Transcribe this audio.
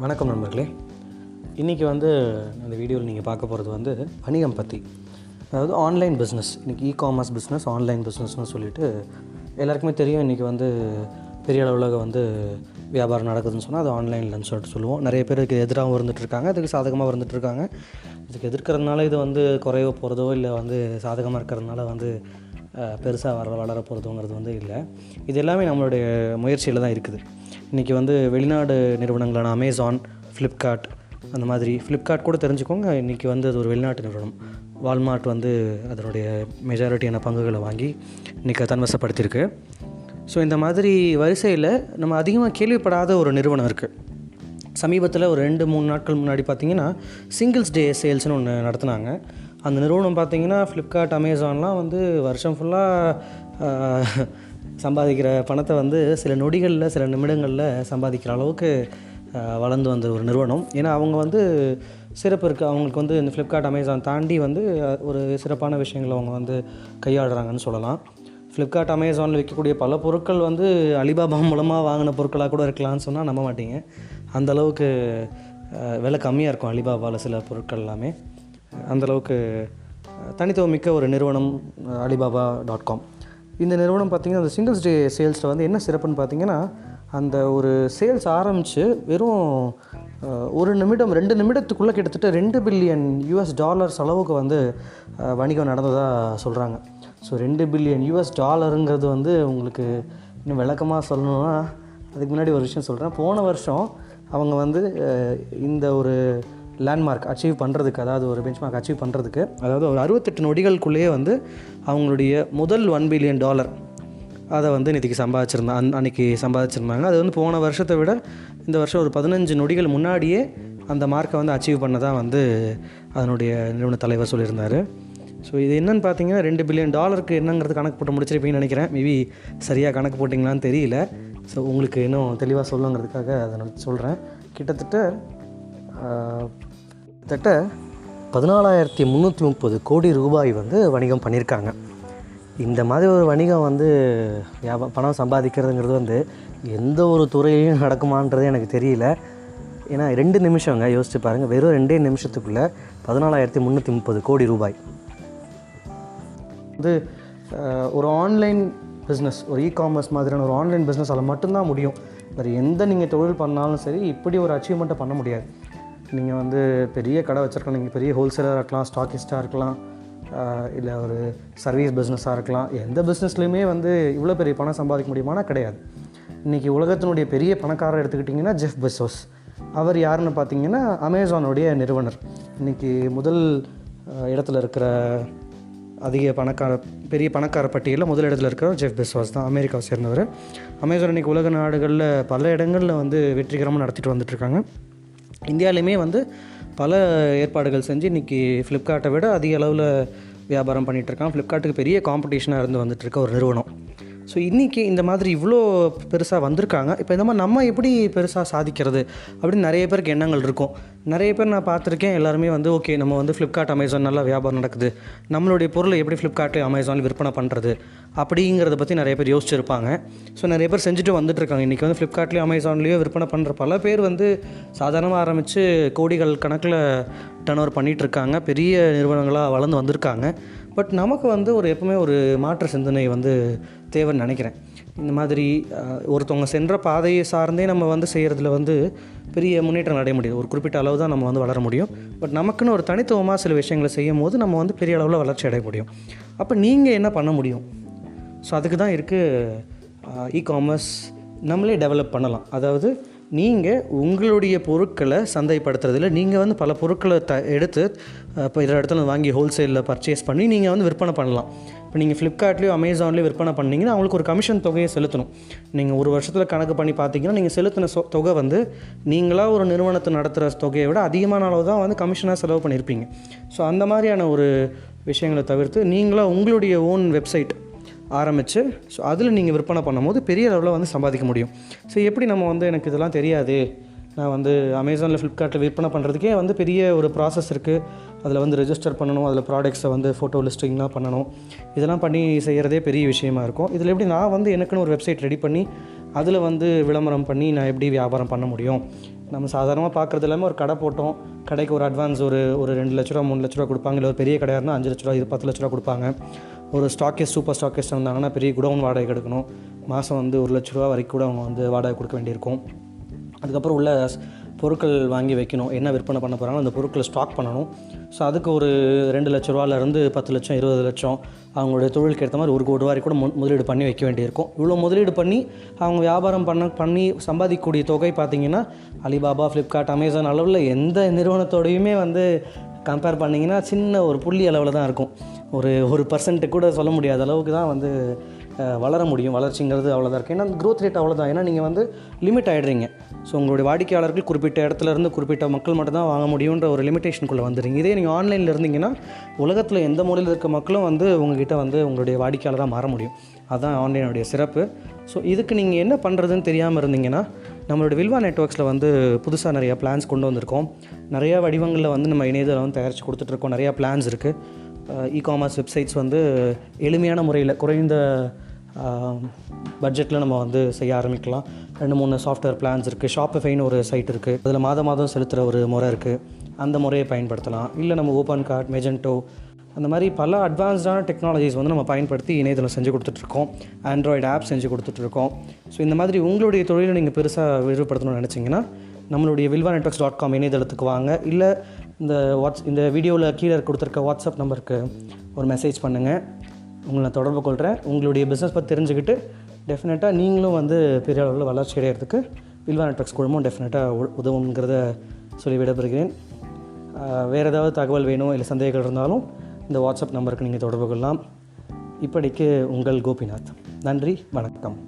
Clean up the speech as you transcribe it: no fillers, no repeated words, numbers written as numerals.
வணக்கம் நண்பர்களே. இன்றைக்கி இந்த வீடியோவில் நீங்கள் பார்க்க போகிறது வணிகம் பற்றி, அதாவது ஆன்லைன் பிஸ்னஸ். இன்றைக்கி இ-காமர்ஸ் பிஸ்னஸ், ஆன்லைன் பிஸ்னஸ்னு சொல்லிட்டு எல்லாருக்குமே தெரியும். இன்றைக்கி பெரிய அளவில் வியாபாரம் நடக்குதுன்னு சொன்னால் அது ஆன்லைன்லன்னு சொல்லுவோம். நிறைய பேர் இதுக்கு எதிராகவும் இருந்துகிட்ருக்காங்க, அதுக்கு சாதகமாக இருந்துகிட்ருக்காங்க. இதுக்கு எதிர்க்கிறதுனால இது குறைய போகிறதோ இல்லை சாதகமாக இருக்கிறதுனால பெருசாக வளர போகிறதுங்கிறது இல்லை. இது எல்லாமே நம்மளுடைய முயற்சியில் தான் இருக்குது. இன்றைக்கி வெளிநாடு நிறுவனங்களான அமேசான், ஃப்ளிப்கார்ட், அந்த மாதிரி ஃப்ளிப்கார்ட் கூட தெரிஞ்சுக்கோங்க. இன்றைக்கி அது ஒரு வெளிநாட்டு நிறுவனம். வால்மார்ட் அதனுடைய மெஜாரிட்டியான பங்குகளை வாங்கி இன்றைக்கி தன்வசப்படுத்தியிருக்கு. ஸோ இந்த மாதிரி வரிசையில் நம்ம அதிகமாக கேள்விப்படாத ஒரு நிறுவனம் இருக்குது. சமீபத்தில் ஒரு 2-3 நாட்கள் முன்னாடி பார்த்திங்கன்னா சிங்கிள்ஸ் டே சேல்ஸ்னு ஒன்று நடத்துனாங்க. அந்த நிறுவனம் பார்த்திங்கன்னா ஃப்ளிப்கார்ட், அமேசான்லாம் வருஷம் ஃபுல்லாக சம்பாதிக்கிற பணத்தை சில நொடிகளில், சில நிமிடங்களில் சம்பாதிக்கிற அளவுக்கு வளர்ந்து வந்த ஒரு நிறுவனம். ஏன்னா அவங்க சிறப்பு இருக்குது. அவங்களுக்கு இந்த ஃப்ளிப்கார்ட், அமேசான் தாண்டி ஒரு சிறப்பான விஷயங்களை அவங்க கையாளுறாங்கன்னு சொல்லலாம். ஃப்ளிப்கார்ட், அமேசானில் விற்கக்கூடிய பல பொருட்கள் அலிபாபா மூலமாக வாங்கின பொருட்களாக கூட இருக்கலாம்னு சொன்னால் நம்ப மாட்டீங்க. அந்தளவுக்கு விலை கம்மியாக இருக்கும் அலிபாபாவில் சில பொருட்கள் எல்லாமே. அந்தளவுக்கு தனித்துவம் மிக்க ஒரு நிறுவனம் alibaba.com. இந்த நிறுவனம் பார்த்திங்கன்னா அந்த சிங்கிள்ஸ் டே சேல்ஸில் என்ன சிறப்புன்னு பார்த்திங்கன்னா, அந்த ஒரு சேல்ஸ் ஆரம்பித்து வெறும் 1 நிமிடம் 2 நிமிடத்துக்குள்ளே கிட்டத்தட்ட $2 பில்லியன் அளவுக்கு வணிகம் நடந்ததாக சொல்கிறாங்க. ஸோ $2 பில்லியன் உங்களுக்கு இன்னும் விளக்கமாக சொல்லணுன்னா அதுக்கு முன்னாடி ஒரு விஷயம் சொல்கிறேன். போன வருஷம் அவங்க இந்த ஒரு லேண்ட்மார்க் அச்சீவ் பண்ணுறதுக்கு, அதாவது ஒரு பெஞ்ச்மார்க் அச்சீவ் பண்ணுறதுக்கு, அதாவது ஒரு 68 நொடிகளுக்குள்ளேயே அவங்களுடைய முதல் $1 பில்லியன் அதை இன்றைக்கி அன்றைக்கி சம்பாதிச்சிருந்தாங்க. அது போன வருஷத்தை விட இந்த வருஷம் ஒரு 15 நொடிகள் முன்னாடியே அந்த மார்க்கை அச்சீவ் பண்ணதான் அதனுடைய நிறுவன தலைவர் சொல்லியிருந்தார். ஸோ இது என்னென்னு பார்த்தீங்கன்னா, $2 பில்லியன் என்னங்கிறது கணக்கு போட்டு முடிச்சிருப்பீங்கன்னு நினைக்கிறேன். மேபி சரியாக கணக்கு போட்டிங்களான்னு தெரியல. ஸோ உங்களுக்கு இன்னும் தெளிவாக சொல்லுங்கிறதுக்காக அதை நான் சொல்கிறேன். கிட்டத்தட்ட 14,330 கோடி ரூபாய் வணிகம் பண்ணியிருக்காங்க. இந்த மாதிரி ஒரு வணிகம் பணம் சம்பாதிக்கிறதுங்கிறது எந்த ஒரு துறையிலையும் நடக்குமான்றது எனக்கு தெரியல. ஏன்னா 2 நிமிஷங்க யோசிச்சு பாருங்கள். வெறும் 2 நிமிஷத்துக்குள்ளே 14,330 கோடி ரூபாய். ஒரு ஆன்லைன் பிஸ்னஸ், ஒரு இ-காமர்ஸ் மாதிரியான ஒரு ஆன்லைன் பிஸ்னஸ் அதில் மட்டும்தான் முடியும். வேறு எந்த நீங்கள் தொழில் பண்ணாலும் சரி இப்படி ஒரு அச்சீவ்மெண்ட்டை பண்ண முடியாது. நீங்கள் பெரிய கடை வச்சுருக்கலாம், நீங்கள் பெரிய ஹோல்சேலராக இருக்கலாம், ஸ்டாக்கிஸ்ட்டாக இருக்கலாம், இல்லை ஒரு சர்வீஸ் பிஸ்னஸாக இருக்கலாம். எந்த பிஸ்னஸ்லையுமே இவ்வளோ பெரிய பணம் சம்பாதிக்க முடியுமானா கிடையாது. இன்றைக்கி உலகத்தினுடைய பெரிய பணக்காரர் எடுத்துக்கிட்டிங்கன்னா ஜெஃப் பெசோஸ். அவர் யாருன்னு பார்த்தீங்கன்னா அமேசானுடைய நிறுவனர். இன்றைக்கி முதல் இடத்துல இருக்கிற பெரிய பணக்கார பட்டியலில் முதல் இடத்துல இருக்கிற ஜெஃப் பெசோஸ் தான், அமெரிக்காவை சேர்ந்தவர். அமேசான் இன்றைக்கி உலக நாடுகளில் பல இடங்களில் வெற்றிகரமாக நடத்திட்டு வந்துட்டுருக்காங்க. இந்தியாவிலையுமே பல ஏற்பாடுகள் செஞ்சு இன்றைக்கி ஃப்ளிப்கார்ட்டை விட அதிக அளவில் வியாபாரம் பண்ணிகிட்ருக்காங்க. ஃப்ளிப்கார்ட்டுக்கு பெரிய காம்படிஷனாக வந்துட்டுருக்க ஒரு நிறுவனம். ஸோ இன்றைக்கி இந்த மாதிரி இவ்வளோ பெருசாக வந்திருக்காங்க. இப்போ இந்த மாதிரி நம்ம எப்படி பெருசாக சாதிக்கிறது அப்படின்னு நிறைய பேருக்கு எண்ணங்கள் இருக்கும். நிறைய பேர் நான் பார்த்துருக்கேன். எல்லாருமே ஓகே, நம்ம ஃப்ளிப்கார்ட், அமேசான் நல்லா வியாபாரம் நடக்குது, நம்மளுடைய பொருளை எப்படி ஃப்ளிப்கார்ட்டு, அமேசானில் விற்பனை பண்ணுறது அப்படிங்கிறத பற்றி நிறைய பேர் யோசிச்சிருப்பாங்க. ஸோ நிறைய பேர் செஞ்சுட்டு வந்துட்டுருக்காங்க. இன்றைக்கி ஃப்ளிப்கார்ட்லேயும் அமேசான்லேயோ விற்பனை பண்ணுற பல பேர் சாதாரணமாக ஆரம்பித்து கோடிகள் கணக்கில் டர்ன் பண்ணிகிட்ருக்காங்க. பெரிய நிறுவனங்களாக வளர்ந்து வந்திருக்காங்க. பட் நமக்கு ஒரு எப்பவுமே ஒரு மாற்று சிந்தனை தேவைன்னு நினைக்கிறேன். இந்த மாதிரி ஒருத்தவங்க சென்ற பாதையை சார்ந்தே நம்ம செய்கிறதுல பெரிய முன்னேற்றம் அடைய முடியும். ஒரு குறிப்பிட்ட அளவு தான் நம்ம வளர முடியும். பட் நமக்குன்னு ஒரு தனித்துவமாக சில விஷயங்களை செய்யும் போது நம்ம பெரிய அளவில் வளர்ச்சி அடைய முடியும். அப்போ நீங்கள் என்ன பண்ண முடியும்? ஸோ அதுக்கு தான் இருக்குது இ-காமர்ஸ். நம்மளே டெவலப் பண்ணலாம். அதாவது நீங்கள் உங்களுடைய பொருட்களை சந்தைப்படுத்துறதில் நீங்கள் பல பொருட்களை எடுத்து இப்போ இதில் இடத்துல வாங்கி ஹோல்சேலில் பர்ச்சேஸ் பண்ணி நீங்கள் விற்பனை பண்ணலாம். இப்போ நீங்கள் ஃப்ளிப்கார்ட்லேயோ அமேசான்லேயோ விற்பனை பண்ணிங்கன்னா அவங்களுக்கு ஒரு கமிஷன் தொகையை செலுத்தணும். நீங்கள் ஒரு வருஷத்தில் கணக்கு பண்ணி பார்த்தீங்கன்னா நீங்கள் செலுத்தின தொகை நீங்களாக ஒரு நிறுவனத்தை நடத்துகிற தொகையை விட அதிகமான அளவு தான் கமிஷனாக செலவு பண்ணியிருப்பீங்க. ஸோ அந்த மாதிரியான ஒரு விஷயங்களை தவிர்த்து நீங்களாக உங்களுடைய ஓன் வெப்சைட் ஆரம்பித்து ஸோ அதில் நீங்கள் விற்பனை பண்ணும்போது பெரிய அளவில் சம்பாதிக்க முடியும். ஸோ எப்படி நம்ம எனக்கு இதெல்லாம் தெரியாது, நான் அமேசானில், ஃப்ளிப்கார்ட்டில் விற்பனை பண்ணுறதுக்கே பெரிய ஒரு ப்ராசஸ் இருக்குது. அதில் ரெஜிஸ்டர் பண்ணணும், அதில் ப்ராடக்ட்ஸை ஃபோட்டோ லிஸ்டிங்லாம் பண்ணணும். இதெல்லாம் பண்ணி செய்கிறதே பெரிய விஷயமா இருக்கும். இதில் எப்படி நான் எனக்குன்னு ஒரு வெப்சைட் ரெடி பண்ணி அதில் விளம்பரம் பண்ணி நான் எப்படி வியாபாரம் பண்ண முடியும், நம்ம சாதாரணமாக பார்க்குறது எல்லாமே ஒரு கடை போட்டோம், கடைக்கு ஒரு அட்வான்ஸ் ஒரு ஒரு 2 லட்ச ரூபா 3 லட்ச ரூபா கொடுப்பாங்க. இல்லை ஒரு பெரிய கடையாக இருந்தால் 5 லட்ச ரூபா 10 லட்ச ரூபா கொடுப்பாங்க. ஒரு ஸ்டாக்கேஜ் சூப்பர் ஸ்டாக்கேஜ் வந்தாங்கன்னா பெரிய குடவுன் வாடகை எடுக்கணும். மாதம் வந்து 1 லட்ச ரூபா வரைக்கும் கூட அவங்க வந்து வாடகை கொடுக்க வேண்டியிருக்கும். அதுக்கப்புறம் உள்ள பொருட்கள் வாங்கி வைக்கணும், என்ன விற்பனை பண்ண போகிறாங்களோ அந்த பொருட்களை ஸ்டாக் பண்ணணும். ஸோ அதுக்கு ஒரு 2 லட்ச ரூபாலேருந்து 10 லட்சம் 20 லட்சம் அவங்களுடைய தொழிலுக்கு ஏற்ற மாதிரி 1 கோடி ரூபாய் கூட முதலீடு பண்ணி வைக்க வேண்டியிருக்கும். இவ்வளோ முதலீடு பண்ணி அவங்க வியாபாரம் பண்ணி சம்பாதிக்கக்கூடிய தொகை பார்த்திங்கன்னா அலிபாபா, ஃப்ளிப்கார்ட், அமேசான் அளவில் எந்த நிறுவனத்தோடையுமே வந்து கம்பேர் பண்ணிங்கன்னா சின்ன ஒரு புள்ளி அளவில் தான் இருக்கும். ஒரு பர்சன்ட்டு கூட சொல்ல முடியாத அளவுக்கு தான் வந்து வளர முடியும். வளர்ச்சிங்கிறது அவ்வளோதான் இருக்குது. ஏன்னா க்ரோத் ரேட் அவ்வளோதான். ஏன்னா நீங்கள் வந்து லிமிட் ஆகிடுறீங்க. ஸோ உங்களுடைய வாடிக்கையாளர்கள் குறிப்பிட்ட இடத்துலேருந்து குறிப்பிட்ட மக்கள் மட்டும் தான் வாங்க முடியுன்ற ஒரு லிமிட்டேஷனுக்குள்ளே வந்துடுறீங்க. இதே நீங்கள் ஆன்லைனில் இருந்தீங்கன்னா உலகத்தில் எந்த மூலையில் இருக்க மக்களும் வந்து உங்ககிட்ட வந்து உங்களுடைய வாடிக்கையாளராக மாற முடியும். அதுதான் ஆன்லைனுடைய சிறப்பு. ஸோ இதுக்கு நீங்கள் என்ன பண்ணுறதுன்னு தெரியாமல் இருந்தீங்கன்னா நம்மளுடைய வில்வா நெட்வொர்க்ஸில் வந்து புதுசாக நிறையா பிளான்ஸ் கொண்டு வந்திருக்கோம். நிறையா வடிவங்களில் வந்து நம்ம இணையதளம் வந்து தயாரித்து கொடுத்துட்ருக்கோம். நிறையா பிளான்ஸ் இருக்குது. இகாமர்ஸ் வெப்சைட்ஸ் வந்து எளிமையான முறையில் குறைந்த பட்ஜெட்டில் நம்ம வந்து செய்ய ஆரம்பிக்கலாம். 2-3 சாஃப்ட்வேர் பிளான்ஸ் இருக்குது. ஷாப்பிஃபைன்னு ஒரு சைட் இருக்குது, அதில் மாதம் செலுத்துகிற ஒரு முறை இருக்குது. அந்த முறையை பயன்படுத்தலாம். இல்லை நம்ம ஓப்பன் கார்ட், மெஜென்டோ அந்த மாதிரி பல அட்வான்ஸ்டான டெக்னாலஜிஸ் வந்து நம்ம பயன்படுத்தி இணையதளம் செஞ்சு கொடுத்துட்ருக்கோம். ஆண்ட்ராய்டு ஆப் செஞ்சு கொடுத்துட்ருக்கோம். ஸோ இந்த மாதிரி உங்களுடைய தொழிலை நீங்கள் பெருசாக விரிவுபடுத்தணும்னு நினச்சிங்கன்னா நம்மளுடைய vilvanetworks.com இணையதளத்துக்கு வாங்க. இல்லை இந்த வீடியோவில் கீழே கொடுத்துருக்க வாட்ஸ்அப் நம்பருக்கு ஒரு மெசேஜ் பண்ணுங்கள், உங்களை தொடர்பு கொள்கிறேன். உங்களுடைய பிஸ்னஸ் பற்றி தெரிஞ்சுக்கிட்டு டெஃபினட்டாக நீங்களும் வந்து பெரிய அளவில் வளர்ச்சி அடைகிறதுக்கு வில்வா நெட்வொர்க்ஸ் குழுமம் டெஃபினட்டாக உதவுங்கிறத சொல்லி விடைபெறுகிறேன். வேறு ஏதாவது தகவல் வேணும் இல்லை சந்தேகங்கள் இருந்தாலும் இந்த வாட்ஸ்அப் நம்பருக்கு நீங்கள் தொடர்பு கொள்ளலாம். இப்படிக்கு உங்கள் கோபிநாத். நன்றி, வணக்கம்.